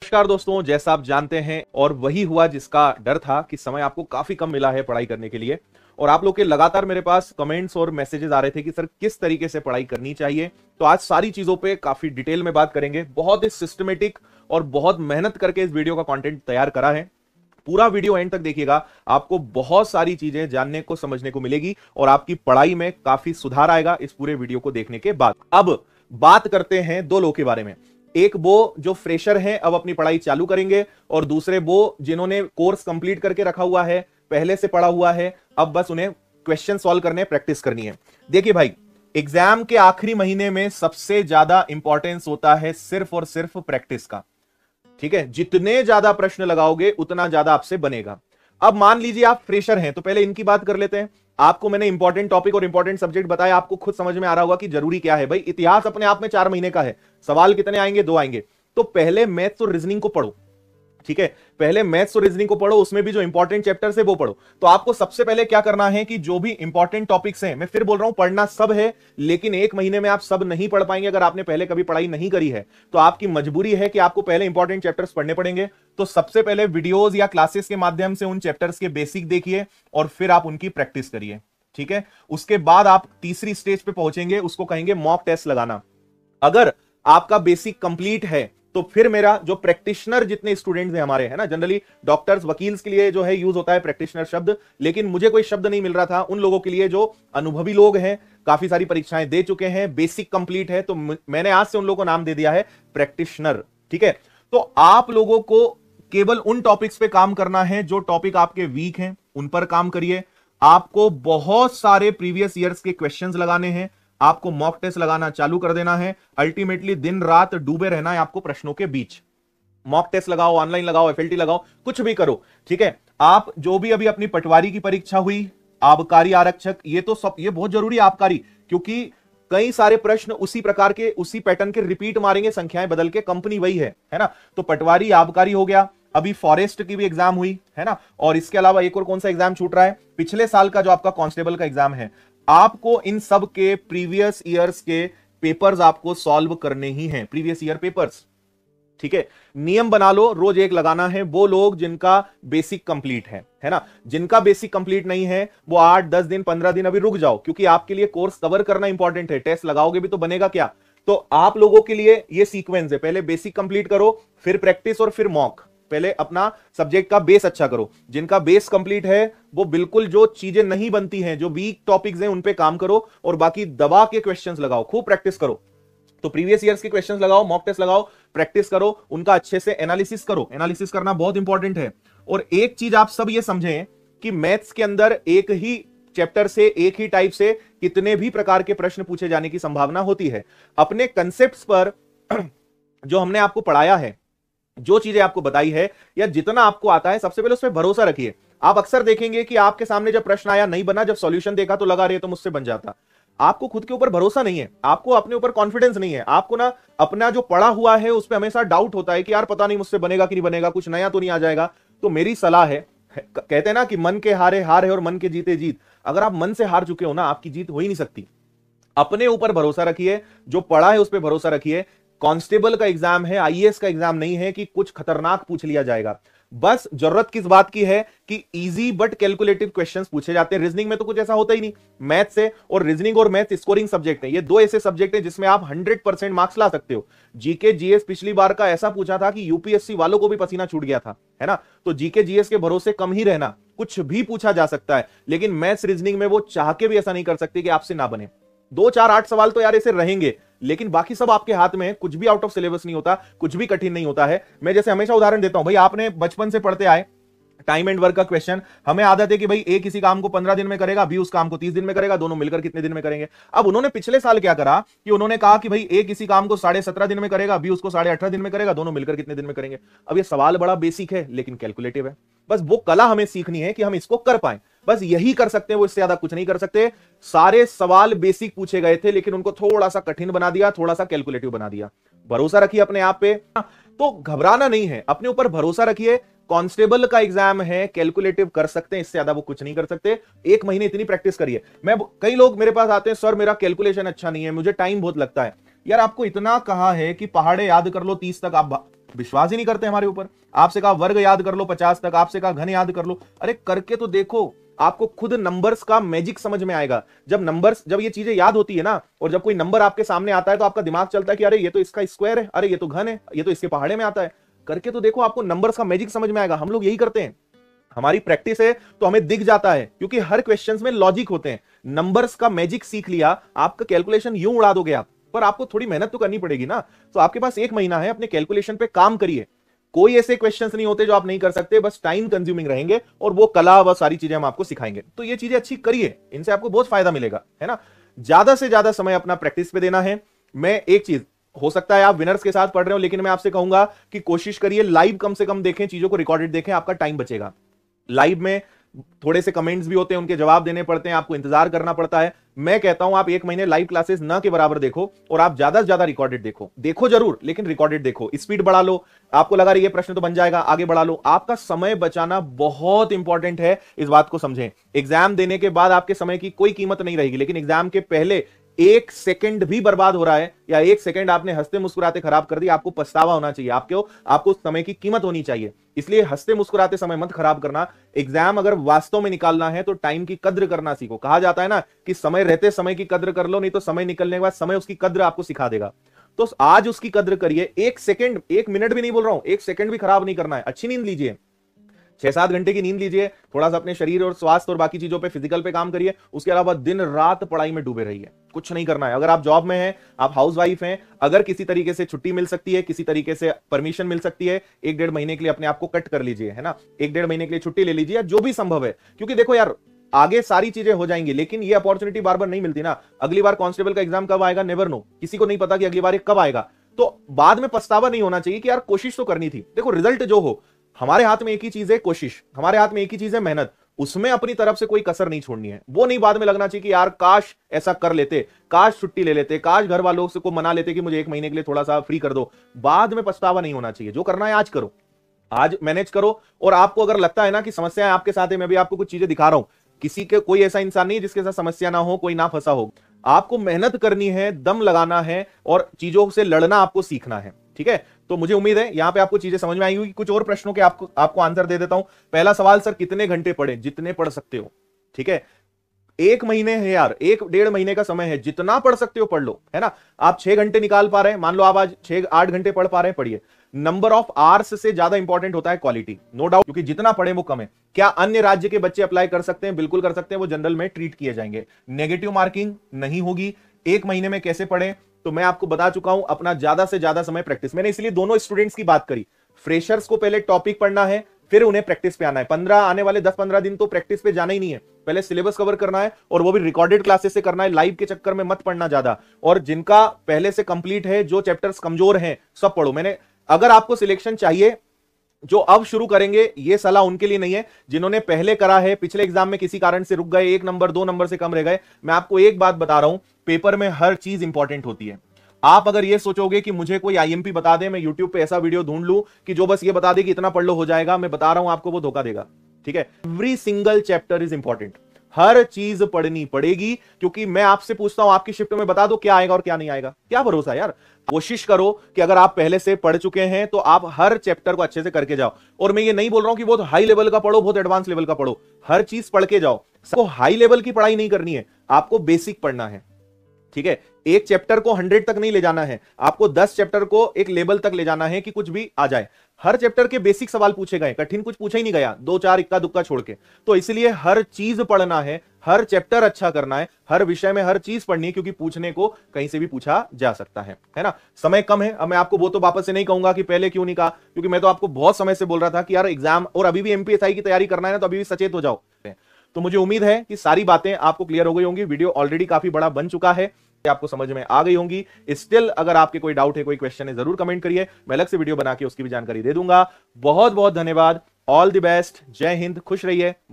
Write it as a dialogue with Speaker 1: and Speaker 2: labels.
Speaker 1: नमस्कार दोस्तों, जैसा आप जानते हैं और वही हुआ जिसका डर था कि समय आपको काफी कम मिला है पढ़ाई करने के लिए। और आप लोग के लगातार मेरे पास कमेंट्स और मैसेजेस आ रहे थे कि सर किस तरीके से पढ़ाई करनी चाहिए। तो आज सारी चीजों पे काफी डिटेल में बात करेंगे। बहुत ही सिस्टमेटिक और बहुत मेहनत करके इस वीडियो का कंटेंट तैयार करा है। पूरा वीडियो एंड तक देखिएगा, आपको बहुत सारी चीजें जानने को समझने को मिलेगी और आपकी पढ़ाई में काफी सुधार आएगा इस पूरे वीडियो को देखने के बाद। अब बात करते हैं दो लोगों के बारे में। एक वो जो फ्रेशर हैं, अब अपनी पढ़ाई चालू करेंगे, और दूसरे वो जिन्होंने कोर्स कंप्लीट करके रखा हुआ है, पहले से पढ़ा हुआ है, अब बस उन्हें क्वेश्चन सॉल्व करने, प्रैक्टिस करनी है। देखिए भाई, एग्जाम के आखिरी महीने में सबसे ज्यादा इंपॉर्टेंस होता है सिर्फ और सिर्फ प्रैक्टिस का। ठीक है, जितने ज्यादा प्रश्न लगाओगे उतना ज्यादा आपसे बनेगा। अब मान लीजिए आप फ्रेशर हैं, तो पहले इनकी बात कर लेते हैं। आपको मैंने इंपॉर्टेंट टॉपिक और इंपॉर्टेंट सब्जेक्ट बताया, आपको खुद समझ में आ रहा होगा कि जरूरी क्या है। भाई इतिहास अपने आप में 4 महीने का है, सवाल कितने आएंगे? 2 आएंगे। तो पहले मैथ्स और रीजनिंग को पढ़ो। ठीक है, पहले मैथ्स और रीजनिंग को पढ़ो, उसमें भी जो इंपॉर्टेंट चैप्टर्स है वो पढ़ो। तो आपको सबसे पहले क्या करना है कि जो भी इंपॉर्टेंट टॉपिक्स हैं, मैं फिर बोल रहा हूं पढ़ना सब है, लेकिन 1 महीने में आप सब नहीं पढ़ पाएंगे। अगर आपने पहले कभी पढ़ाई नहीं करी है तो आपकी मजबूरी है कि आपको पहले इंपॉर्टेंट चैप्टर्स पढ़ने पड़ेंगे। तो सबसे पहले वीडियोज या क्लासेस के माध्यम से उन चैप्टर्स के बेसिक देखिए और फिर आप उनकी प्रैक्टिस करिए। ठीक है, उसके बाद आप तीसरी स्टेज पे पहुंचेंगे, उसको कहेंगे मॉक टेस्ट लगाना। अगर आपका बेसिक कंप्लीट है तो फिर मेरा जो प्रैक्टिशनर जितने स्टूडेंट्स हैं हमारे, है ना, जनरली डॉक्टर्स वकील्स के लिए जो है यूज होता है प्रैक्टिशनर शब्द, लेकिन मुझे कोई शब्द नहीं मिल रहा था। उन लोगों के लिए जो अनुभवी लोग हैं, काफी सारी परीक्षाएं दे चुके हैं, बेसिक कंप्लीट है, तो मैंने आज से उन लोगों को नाम दे दिया है प्रैक्टिशनर। ठीक है, तो आप लोगों को केवल उन टॉपिक्स पे काम करना है जो टॉपिक आपके वीक हैं, उन पर काम करिए। आपको बहुत सारे प्रीवियस ईयर्स के क्वेश्चंस लगाने हैं, आपको मॉक टेस्ट लगाना चालू कर देना है। अल्टीमेटली दिन रात डूबे रहना है आपको प्रश्नों के बीच। मॉक टेस्ट लगाओ, ऑनलाइन लगाओ, एफएलटी लगाओ, कुछ भी करो। ठीक है, आप जो भी अभी अपनी पटवारी की परीक्षा हुई, आबकारी आरक्षक, ये तो सब, ये बहुत जरूरी है आबकारी, क्योंकि कई सारे प्रश्न उसी प्रकार के, उसी पैटर्न के रिपीट मारेंगे, संख्याएं बदल के, कंपनी वही है ना। तो पटवारी आबकारी हो गया। अभी फॉरेस्ट की भी एग्जाम हुई है ना, और इसके अलावा एक और कौन सा एग्जाम छूट रहा है? पिछले साल का जो आपका कांस्टेबल का एग्जाम है। आपको इन सब के प्रीवियस ईयर्स के पेपर्स आपको सॉल्व करने ही हैं, प्रीवियस ईयर पेपर्स। ठीक है, नियम बना लो, रोज एक लगाना है। वो लोग जिनका बेसिक कंप्लीट है ना, जिनका बेसिक कंप्लीट नहीं है वो 8, 10 दिन, 15 दिन अभी रुक जाओ, क्योंकि आपके लिए कोर्स कवर करना इंपॉर्टेंट है। टेस्ट लगाओगे भी तो बनेगा क्या? तो आप लोगों के लिए ये सीक्वेंस है, पहले बेसिक कंप्लीट करो, फिर प्रैक्टिस और फिर मॉक। पहले अपना सब्जेक्ट का बेस अच्छा करो। जिनका बेस कंप्लीट है वो बिल्कुल जो चीजें नहीं बनती हैं, जो वीक टॉपिक्स हैं, उन पे काम करो, और बाकी दबा के क्वेश्चंस लगाओ, खूब प्रैक्टिस करो। तो प्रीवियस ईयर्स के क्वेश्चंस लगाओ, मॉक टेस्ट लगाओ, प्रैक्टिस करो, उनका अच्छे से एनालिसिस करो। एनालिसिस करना बहुत इंपॉर्टेंट है। और एक चीज आप सब ये समझें कि मैथ्स के अंदर एक ही चैप्टर से, एक ही टाइप से कितने भी प्रकार के प्रश्न पूछे जाने की संभावना होती है। अपने कंसेप्ट्स पर जो हमने आपको पढ़ाया है, जो चीजें आपको बताई है, या जितना आपको आता है, सबसे पहले उस पर भरोसा रखिए। आप अक्सर देखेंगे कि आपके सामने जब प्रश्न आया नहीं बना, जब सॉल्यूशन देखा तो लगा रहे तो मुझसे बन जाता। आपको खुद के ऊपर भरोसा नहीं है, आपको अपने ऊपर कॉन्फिडेंस नहीं है, आपको ना अपना जो पढ़ा हुआ है उस पर हमेशा डाउट होता है कि यार पता नहीं मुझसे बनेगा कि नहीं बनेगा, कुछ नया तो नहीं आ जाएगा। तो मेरी सलाह है, कहते हैं ना कि मन के हारे हार है और मन के जीते जीत। अगर आप मन से हार चुके हो ना, आपकी जीत हो ही नहीं सकती। अपने ऊपर भरोसा रखिए, जो पढ़ा है उस पर भरोसा रखिए। कांस्टेबल का एग्जाम है, आईएएस का एग्जाम नहीं है कि कुछ खतरनाक पूछ लिया जाएगा। बस जरूरत किस बात की है कि इजी बट कैलकुलेटिव क्वेश्चंस पूछे जाते हैं। रीजनिंग में तो कुछ ऐसा होता ही नहीं। मैथ से, और रीजनिंग और मैथ स्कोरिंग सब्जेक्ट है, ये 2 ऐसे सब्जेक्ट हैं जिसमें आप 100% मार्क्स ला सकते हो। जीके जीएस पिछली बार का ऐसा पूछा था कि यूपीएससी वालों को भी पसीना छूट गया था, है ना। तो जीके जीएस के भरोसे कम ही रहना, कुछ भी पूछा जा सकता है। लेकिन मैथ्स रीजनिंग में वो चाह के भी ऐसा नहीं कर सकते कि आपसे ना बने। 2, 4, 8 सवाल तो यार ऐसे रहेंगे, लेकिन बाकी सब आपके हाथ में है। कुछ भी आउट ऑफ सिलेबस नहीं होता, कुछ भी कठिन नहीं होता है। मैं जैसे हमेशा उदाहरण देता हूं, भाई आपने बचपन से पढ़ते आए टाइम एंड वर्क का क्वेश्चन, हमें आदत है कि भाई ए किसी काम को 15 दिन में करेगा, बी उस काम को 30 दिन में करेगा, दोनों मिलकर कितने दिन में करेंगे। अब उन्होंने पिछले साल क्या करा कि उन्होंने कहा कि भाई ए किसी काम को 17.5 दिन में करेगा, बी उसको 18.5 दिन में करेगा, दोनों मिलकर कितने दिन में करेंगे। अब ये सवाल बड़ा बेसिक है लेकिन कैलकुलेटिव है। बस वो कला हमें सीखनी है कि हम इसको कर पाए, बस यही कर सकते हैं, वो इससे ज्यादा कुछ नहीं कर सकते। सारे सवाल बेसिक पूछे गए थे, लेकिन उनको थोड़ा सा कठिन बना दिया, थोड़ा सा कैलकुलेटिव बना दिया। भरोसा रखिए अपने आप पे, तो घबराना नहीं है, अपने ऊपर भरोसा रखिए। कांस्टेबल का एग्जाम है, कैलकुलेटिव कर सकते हैं, इससे ज्यादा वो कुछ नहीं कर सकते। 1 महीने इतनी प्रैक्टिस करिए। कई लोग मेरे पास आते हैं, सर मेरा कैलकुलेशन अच्छा नहीं है, मुझे टाइम बहुत लगता है। यार आपको इतना कहा है कि पहाड़े याद कर लो 30 तक, आप विश्वास ही नहीं करते हमारे ऊपर। आपसे कहा वर्ग याद कर लो 50 तक, आपसे कहा घन याद कर लो, अरे करके तो देखो, आपको खुद नंबर्स का मैजिक समझ में आएगा। जब ये चीजें याद होती है ना, और जब कोई नंबर आपके सामने आता है तो आपका दिमाग चलता है कि अरे ये तो इसका स्क्वायर है, अरे ये तो घन है, ये तो इसके पहाड़े में आता है। करके तो देखो, आपको नंबर्स का मैजिक समझ में आएगा। हम लोग यही करते हैं, हमारी प्रैक्टिस है तो हमें दिख जाता है, क्योंकि हर क्वेश्चंस में लॉजिक होते हैं। नंबर्स का मैजिक सीख लिया, आपका कैलकुलेशन यूं उड़ा दोगे आप, पर आपको थोड़ी मेहनत तो करनी पड़ेगी ना। तो आपके पास 1 महीना है, अपने कैलकुलेशन पे काम करिए। कोई ऐसे क्वेश्चंस नहीं होते जो आप नहीं कर सकते, बस टाइम कंज्यूमिंग रहेंगे, और वो कला व सारी चीजें हम आपको सिखाएंगे। तो ये चीजें अच्छी करिए, इनसे आपको बहुत फायदा मिलेगा, है ना। ज्यादा से ज्यादा समय अपना प्रैक्टिस पे देना है। मैं एक चीज, हो सकता है आप विनर्स के साथ पढ़ रहे हो, लेकिन मैं आपसे कहूंगा कि कोशिश करिए लाइव कम से कम देखें, चीजों को रिकॉर्डेड देखें, आपका टाइम बचेगा। लाइव में थोड़े से कमेंट्स भी होते हैं, उनके जवाब देने पड़ते हैं, आपको इंतजार करना पड़ता है। मैं कहता हूं आप 1 महीने लाइव क्लासेस ना के बराबर देखो, और आप ज्यादा से ज्यादा रिकॉर्डेड देखो जरूर, लेकिन रिकॉर्डेड देखो। स्पीड बढ़ा लो, आपको लगा रही है प्रश्न तो बन जाएगा, आगे बढ़ा लो। आपका समय बचाना बहुत इंपॉर्टेंट है, इस बात को समझें। एग्जाम देने के बाद आपके समय की कोई कीमत नहीं रहेगी, लेकिन एग्जाम के पहले 1 सेकंड भी बर्बाद हो रहा है, या 1 सेकंड आपने हंसते मुस्कुराते खराब कर दिया, आपको पछतावा होना चाहिए। आपको समय की कीमत होनी चाहिए, इसलिए हंसते मुस्कुराते समय मत खराब करना। एग्जाम अगर वास्तव में निकालना है तो टाइम की कद्र करना सीखो। कहा जाता है ना कि समय रहते समय की कद्र कर लो, नहीं तो समय निकलने के बाद समय उसकी कद्र आपको सिखा देगा। तो आज उसकी कद्र करिए। 1 सेकंड, 1 मिनट भी नहीं बोल रहा हूं, 1 सेकंड भी खराब नहीं करना है। अच्छी नींद लीजिए, 6-7 घंटे की नींद लीजिए, थोड़ा सा अपने शरीर और स्वास्थ्य और बाकी चीजों पे, फिजिकल पे काम करिए। उसके अलावा दिन रात पढ़ाई में डूबे रहिए, कुछ नहीं करना है। अगर आप जॉब में हैं, आप हाउसवाइफ हैं, अगर किसी तरीके से छुट्टी मिल सकती है, किसी तरीके से परमिशन मिल सकती है, 1-1.5 महीने के लिए अपने आप को कट कर लीजिए, है ना। 1-1.5 महीने के लिए छुट्टी ले लीजिए, जो भी संभव है। क्योंकि देखो यार, आगे सारी चीजें हो जाएंगी, लेकिन ये अपॉर्चुनिटी बार बार नहीं मिलती ना। अगली बार कांस्टेबल का एग्जाम कब आएगा, नेवर नो, किसी को नहीं पता कि अगली बार ये कब आएगा। तो बाद में पछतावा नहीं होना चाहिए कि यार कोशिश तो करनी थी। देखो रिजल्ट जो हो, हमारे हाथ में एक ही चीज है, कोशिश। हमारे हाथ में एक ही चीज है, मेहनत। उसमें अपनी तरफ से कोई कसर नहीं छोड़नी है। वो नहीं बाद में लगना चाहिए कि यार काश ऐसा कर लेते, काश छुट्टी ले लेते, काश घर वालों से को मना लेते कि मुझे 1 महीने के लिए थोड़ा सा फ्री कर दो। बाद में पछतावा नहीं होना चाहिए। जो करना है आज करो, आज मैनेज करो। और आपको अगर लगता है ना कि समस्या आपके साथ है, मैं भी आपको कुछ चीजें दिखा रहा हूं, किसी के कोई ऐसा इंसान नहीं जिसके साथ समस्या ना हो, कोई ना फंसा हो। आपको मेहनत करनी है, दम लगाना है, और चीजों से लड़ना आपको सीखना है, ठीक है। तो मुझे उम्मीद है यहां पे आपको चीजें समझ में आई होगी। कुछ और प्रश्नों के आपको आंसर दे देता हूं। पहला सवाल, सर कितने घंटे पढ़े? जितने पढ़ सकते हो, ठीक है। 1 महीने है यार, 1-1.5 महीने का समय है, जितना पढ़ सकते हो पढ़ लो, है ना। आप 6 घंटे निकाल पा रहे हैं, मान लो आप आज 6-8 घंटे पढ़ पा रहे हैं, पढ़िए। नंबर ऑफ आवर्स से ज्यादा इंपॉर्टेंट होता है क्वालिटी, नो डाउट, क्योंकि जितना पढ़े वो कम है। क्या अन्य राज्य के बच्चे अप्लाई कर सकते हैं? बिल्कुल कर सकते हैं, वो जनरल में ट्रीट किए जाएंगे, नेगेटिव मार्किंग नहीं होगी। 1 महीने में कैसे पढ़े, तो मैं आपको बता चुका हूं। अपना ज्यादा से ज्यादा समय प्रैक्टिस, मैंने इसलिए दोनों स्टूडेंट्स की बात करी। फ्रेशर्स को पहले टॉपिक पढ़ना है, फिर उन्हें प्रैक्टिस पे आना है। 15 आने वाले 10-15 दिन तो प्रैक्टिस पे जाना ही नहीं है, पहले सिलेबस कवर करना है, और वो भी रिकॉर्डेड क्लासेस से करना है। लाइव के चक्कर में मत पढ़ना ज्यादा। और जिनका पहले से कंप्लीट है, जो चैप्टर्स कमजोर हैं, सब पढ़ो। अगर आपको सिलेक्शन चाहिए, जो अब शुरू करेंगे, ये सलाह उनके लिए नहीं है। जिन्होंने पहले करा है, पिछले एग्जाम में किसी कारण से रुक गए, 1 नंबर 2 नंबर से कम रह गए, मैं आपको एक बात बता रहा हूं, पेपर में हर चीज इंपॉर्टेंट होती है। आप अगर ये सोचोगे कि मुझे कोई आईएमपी बता दे, मैं यूट्यूब पे ऐसा वीडियो ढूंढ लूं कि जो बस ये बता दे कि इतना पढ़ लो हो जाएगा, मैं बता रहा हूं आपको, वो धोखा देगा, ठीक है। Every single chapter is important, हर चीज पढ़नी पड़ेगी। क्योंकि मैं आपसे पूछता हूं, आपकी शिफ्ट में बता दो क्या आएगा और क्या नहीं आएगा, क्या भरोसा यार। कोशिश करो कि अगर आप पहले से पढ़ चुके हैं तो आप हर चैप्टर को अच्छे से करके जाओ। और मैं ये नहीं बोल रहा हूं कि बहुत हाई लेवल का पढ़ो, बहुत एडवांस लेवल का पढ़ो, हर चीज पढ़ के जाओ। सबको हाई लेवल की पढ़ाई नहीं करनी है, आपको बेसिक पढ़ना है, ठीक है। एक चैप्टर को 100 तक नहीं ले जाना है, आपको 10 चैप्टर को एक लेवल तक ले जाना है कि कुछ भी आ जाए। हर चैप्टर के बेसिक सवाल पूछे गए, कठिन कुछ पूछा ही नहीं गया, 2-4 इक्का दुक्का छोड़ के। तो इसलिए हर चीज पढ़ना है, हर चैप्टर अच्छा करना है, हर विषय में हर चीज पढ़नी है, क्योंकि पूछने को कहीं से भी पूछा जा सकता है ना। समय कम है, अब मैं आपको वो तो वापस से नहीं कहूंगा कि पहले क्यों नहीं कहा, क्योंकि मैं तो आपको बहुत समय से बोल रहा था कि यार एग्जाम, और अभी भी एमपीएसआई की तैयारी करना है ना, तो अभी भी सचेत हो जाओ। तो मुझे उम्मीद है कि सारी बातें आपको क्लियर हो गई होंगी। वीडियो ऑलरेडी काफी बड़ा बन चुका है, आपको समझ में आ गई होंगी। स्टिल अगर आपके कोई डाउट है, कोई क्वेश्चन है, जरूर कमेंट करिए, मैं अलग से वीडियो बना के उसकी भी जानकारी दे दूंगा। बहुत बहुत धन्यवाद, ऑल द बेस्ट, जय हिंद, खुश रहिए।